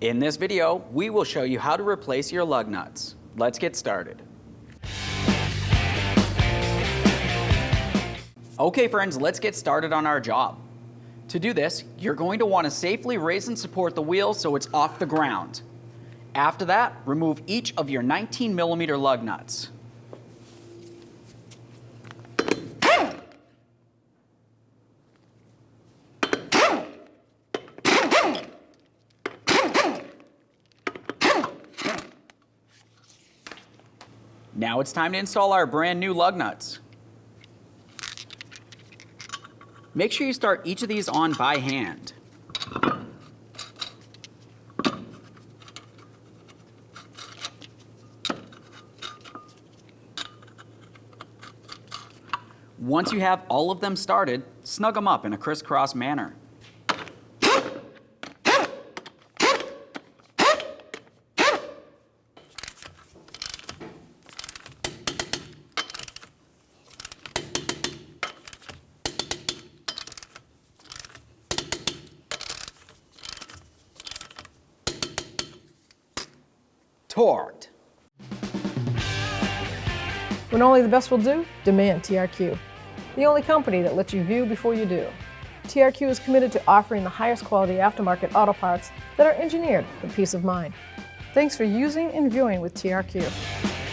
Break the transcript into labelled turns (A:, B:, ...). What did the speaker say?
A: In this video, we will show you how to replace your lug nuts. Let's get started. Okay friends, let's get started on our job. To do this, you're going to want to safely raise and support the wheel so it's off the ground. After that, remove each of your 19mm lug nuts. Now it's time to install our brand new lug nuts. Make sure you start each of these on by hand. Once you have all of them started, snug them up in a crisscross manner. Torqued.
B: When only the best will do, demand TRQ. The only company that lets you view before you do. TRQ is committed to offering the highest quality aftermarket auto parts that are engineered for peace of mind. Thanks for using and viewing with TRQ.